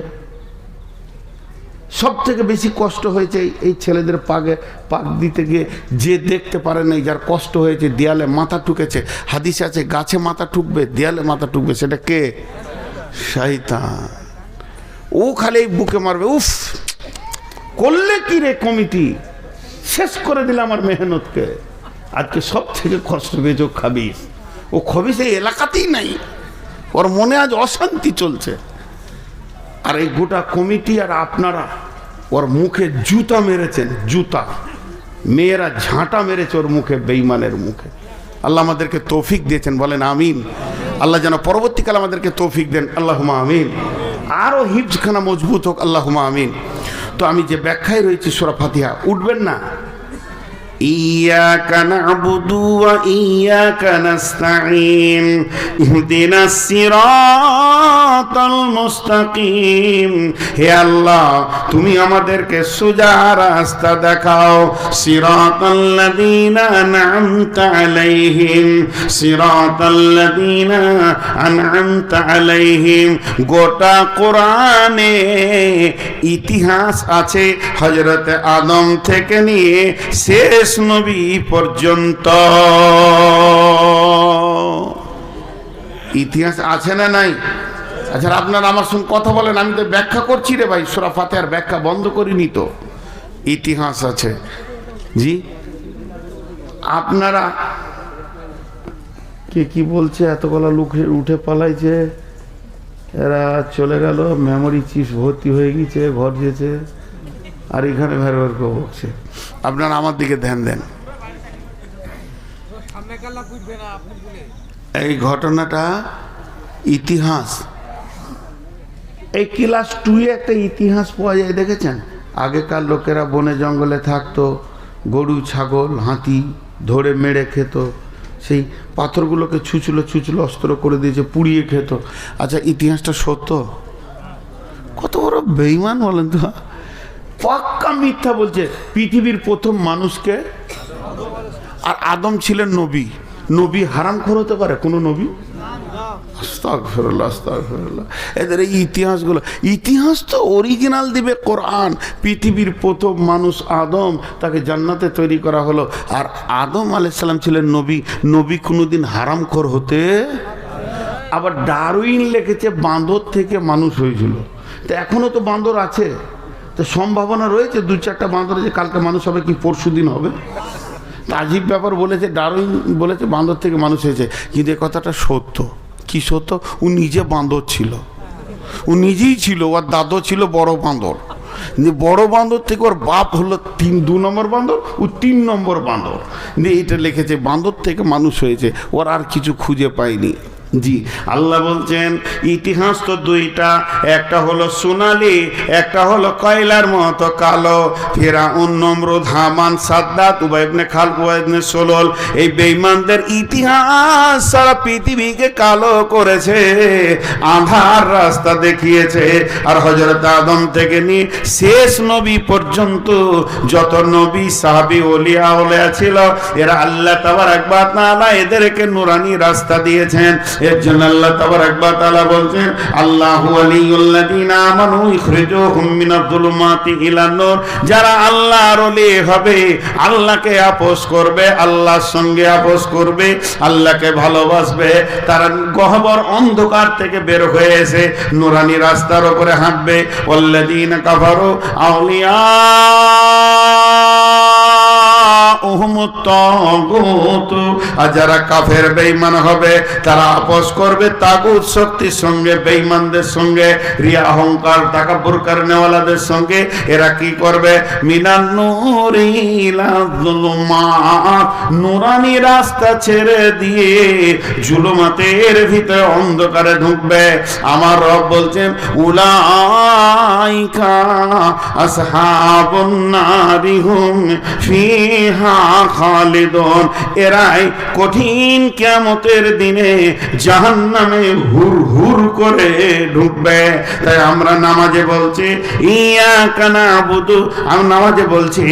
সব থেকে বেশি কষ্ট হয়েছে এই ছেলেদের পাক দিতে গিয়ে, যে দেখতে পারে নাই, যার কষ্ট হয়েছে, দেয়ালে মাথা ঠুকেছে। হাদিস আছে গাছে মাথা ঠুকবে, দেয়ালে মাথা ঠুকবে, সেটা কে? শয়তান। ও খালি বুকে মারবে, উফ করলে কি রে কমিটি, শেষ করে দিলে আমার মেহনতকে। আজকে সব থেকে কষ্ট পেয়েছে খাবিস। ও খবিস এই এলাকাতেই নাই, ওর মনে আজ অশান্তি চলছে। আর এই গোটা কমিটি আর আপনারা ওর মুখে জুতা মেরেছেন, জুতা। মেয়েরা ঝাঁটা মেরেছে ওর মুখে, বেঈমানের মুখে। আল্লাহ আমাদেরকে তৌফিক দিয়েছেন, বলেন আমিন। আল্লাহ যেন পরবর্তীকালে আমাদেরকে তৌফিক দেন, আল্লাহুম্মা আমিন। আরও হিফজখানা মজবুত হোক, আল্লাহুম্মা আমিন। তো আমি যে ব্যাখ্যায় রয়েছি সূরা ফাতিহা, উঠবেন না? إياك نعبد وإياك نستعين اهدنا الصراط المستقيم। হে আল্লাহ, তুমি আমাদেরকে সোজা রাস্তা দেখাও। সিরাতাল্লাযীনা আন'আমতা আলাইহিম, সিরাতাল্লাযীনা আন'আমতা আলাইহিম। গোটা কোরআনে ইতিহাস আছে হযরত আদম থেকে নিয়ে শেষ নবী পর্যন্ত ইতিহাস আছে না নাই? আচ্ছা, আপনারা আমার সঙ্গে কথা বলেন, আমি তো ব্যাখ্যা করছি রে ভাই, সূরা ফাতিহার ব্যাখ্যা বন্ধ করিনি তো। ইতিহাস আছে জি। আপনারা কে কি বলছে, এতগুলো লোক উঠে পালাইছে, এরা চলে গেল, মেমোরি চিপ ভর্তি হয়ে গেছে, ঘর যেছে, আর এখানে ভের ভের করে বকছে। আপনারা আমার দিকে ধ্যান দেন। এই ঘটনাটা ইতিহাস, এই ক্লাস 2-এ একটা ইতিহাস পাওয়া যায়, দেখেছেন? আগেকার লোকেরা বনে জঙ্গলে থাকতো, গরু, ছাগল, হাতি ধরে মেরে খেত, সেই পাথরগুলোকে ছুঁচলো অস্ত্র করে দিয়েছে, পুড়িয়ে খেত। আচ্ছা, ইতিহাসটা সত্য? কত বড় বেঈমান বলেন তো, পাক্কা মিথ্যা বলছে। পৃথিবীর প্রথম মানুষকে, আর আদম ছিলেন নবী। নবী হারামখোর হতে পারে কোনো নবী? আস্তাগফিরুল্লাহ, আস্তাগফিরুল্লাহ। এদের এই ইতিহাসগুলো, ইতিহাস তো অরিজিনাল দিবে কোরআন। পৃথিবীর প্রথম মানুষ আদম, তাকে জান্নাতে তৈরি করা হলো। আর আদম আলাইহিস সালাম ছিলেন নবী। নবী কোনোদিন হারামখোর হতে। আবার ডারউইন লিখেছে বাঁদর থেকে মানুষ হয়েছিল। তো এখনো তো বাঁদর আছে, তো সম্ভাবনা রয়েছে 2-4টা বাঁদর যে কালকে মানুষ হবে, কি পরশু দিন হবে। আজীব ব্যাপার বলেছে, ডারউইন বলেছে বাঁদর থেকে মানুষ হয়েছে, কিন্তু এ কথাটা সত্য। কি সত্য? ও নিজে বাঁদর ছিল, ও নিজেই ছিল, ওর দাদু ছিল বড় বাঁদর। বড় বাঁদর থেকে ওর বাপ হলো 2 নম্বর বাঁদর, ও 3 নম্বর বাঁদর। এইটা লিখেছে বাঁদর থেকে মানুষ হয়েছে, ওর আর কিছু খুঁজে পায়নি। জি, আল্লাহ বলছেন ইতিহাস তো দুইটা, একটা হলো সোনালি, একটা হলো কয়লার মতো কালো। ফিরআউন, নমরুদ, হামান, সাদ্দাত, উবাই ইবনে খালদ, উবাই ইবনে সলল, এই বেঈমানদের ইতিহাস সারা পৃথিবীকে কালো করেছে, আঁধার রাস্তা দেখিয়েছে। আর হযরত আদম থেকে নিয়ে শেষ নবী পর্যন্ত যত নবী, সাহাবী, ওলিয়া ওলিয়া ছিল, এরা আল্লাহ তাবারক ওয়া তাআলা এদেরকে নূরানি রাস্তা দিয়েছেন। এর জন্য আল্লাহ তাবারক ওয়া তাআলা বলছেন, আল্লাহু ওয়ালিয়ুল্লাযীনা আমানু ইখরিজুহুম মিনাজ যুলুমাতি ইলান নূর। যারা আল্লাহর ওলি হবে, আল্লাহকে আপোস করবে, আল্লাহর সঙ্গে আপোস করবে, আল্লাহকে ভালোবাসবে, তারা গহ্বর অন্ধকার থেকে বের হয়ে এসে নূরানি রাস্তার উপরে হাঁটবে। ওয়াল্লাযীনা কাফারু আউলিয়া আর যারা কাফের বেঈমান হবে, তারা আপোস করবে তাগুত শক্তির সঙ্গে, বেঈমানদের সঙ্গে, রিয়া, অহংকার, তাকাব্বুর কারণেওয়ালাদের সঙ্গে। এরা কি করবে? মিনান নূরি ইলা যুলুমাত, নূরানি রাস্তা ছেড়ে দিয়ে জুলুমাতের ভিতরে অন্ধকারে ঢুকবে। আমার রব বলছেন, উলাইকা আসহাবুন নারি হুম ফিহা খালিদুন। এরাই কঠিন কিয়ামতের দিনে জাহান্নামে হুর হুর করে ঢুকবে। তাই আমরা নামাজে বলছি ইয়াকা নাবুদু, আমরা নামাজে বলছি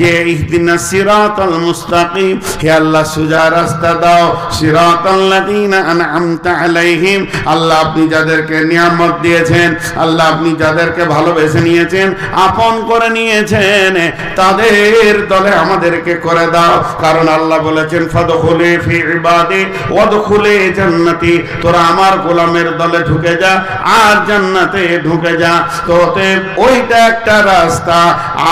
যে ইহদিনাস সিরাতাল মুস্তাকিম, হে আল্লাহ সোজা রাস্তা দাও, সিরাতাল্লাযীনা আনআমতা আলাইহিম, আল্লাহ আপনি যাদেরকে নিয়ামত দিয়েছেন, আল্লাহ আপনি যাদেরকে ভালোবেসে নিয়েছেন, আপন করে নিয়েছেন, তাদের দলে আমাদেরকে করে দাও। কারণ আল্লাহ বলেছেন, ফাদখুলি ফি ইবাদি ওয়াদখুলি জান্নাতি, তোরা আমার গোলামের দলে ঢুকে যা আর জান্নাতে ঢুকে যা। তো ওইটা একটা রাস্তা।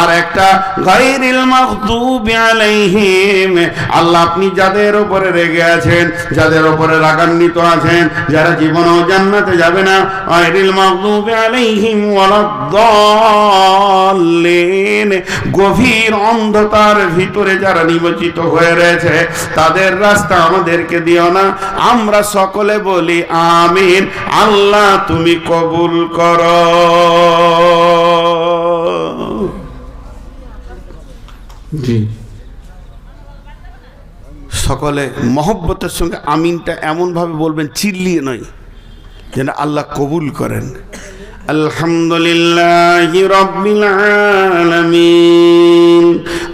আর একটা গায়রিল মাগদুবি আলাইহিম, আল্লাহ আপনি যাদের উপরে রেগে আছেন, যাদের উপরে রাগান্বিত আছেন, যারা জীবনেও জান্নাতে যাবে না, গায়রিল মাগদুবি আলাইহিম ওয়ালাদ-দাল্লিন, গভীর অন্ধকার ভিতরে যারা নিমজ্জিত হয়ে রয়েছে, তাদের রাস্তা আমাদেরকে দিও না। আমরা সকলে বলি আমিন। আল্লাহ তুমি কবুল করো। জি, সকলে মহব্বতের সঙ্গে আমিনটা এমনভাবে বলবেন, চিল্লিয়ে নয়, যেন আল্লাহ কবুল করেন। আলহামদুলিল্লাহি রাব্বিল আলামিন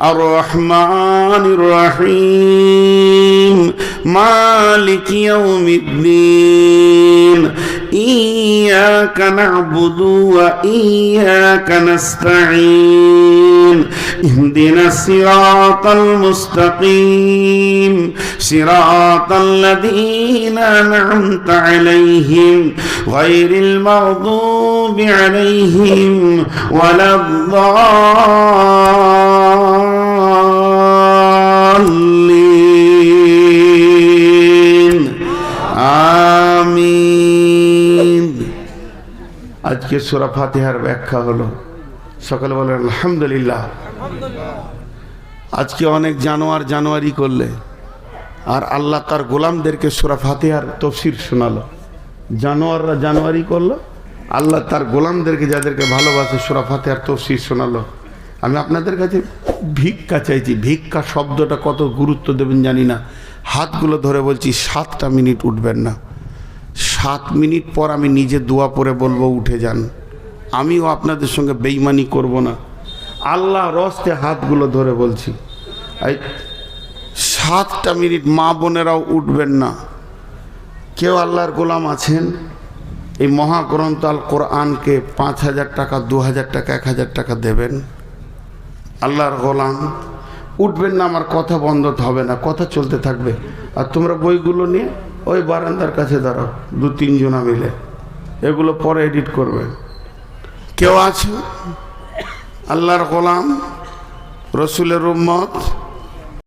আর রহমানির রহিম মালিকি ইয়াউমিদ্দিন ইয়্যাকা না'বুদু ওয়া ইয়্যাকা নাস্তাঈন ইহদিনাস সিরাতাল মুস্তাকিম সিরাতাল্লাযীনা আন'আমতা আলাইহিম গায়রিল মাগদুবি আলাইহিম ওয়ালাদ-দাল্লিন। আমিন। আজকে সূরা ফাতিহার ব্যাখ্যা হলো, সকলে বলেন আলহামদুলিল্লাহ। আজকে অনেক জানুয়ারি করলে, আর আল্লাহ তার গোলামদেরকে সূরা ফাতিহার তাফসীর শোনালো। জানোয়াররা জানুয়ারি করলো, আল্লাহ তার গোলামদেরকে, যাদেরকে ভালোবাসে, সূরা ফাতিহার তাফসীর শোনালো। আমি আপনাদের কাছে ভিক্ষা চাইছি। ভিক্ষা শব্দটা কত গুরুত্ব দেবেন জানি না। হাতগুলো ধরে বলছি, 7টা মিনিট উঠবেন না। 7 মিনিট পর আমি নিজে দোয়া পড়ে বলবো উঠে যান। আমিও আপনাদের সঙ্গে বেঈমানি করব না। আল্লাহ রস্তে হাতগুলো ধরে বলছি, এই 7টা মিনিট মা বোনেরাও উঠবেন না। কেউ আল্লাহর গোলাম আছেন, এই মহাগ্রন্থ আল কোরআনকে 5,000 টাকা, 2,000 টাকা, 1,000 টাকা দেবেন। আল্লাহর গোলাম উঠবেন না, আমার কথা বন্ধ হবে না, কথা চলতে থাকবে। আর তোমরা বইগুলো নিয়ে ওই বারান্দার কাছে দাঁড়াও, 2-3 জনা মিলে, এগুলো পরে এডিট করবে। কেউ আছে আল্লাহর গোলাম, রসুলের উম্মত,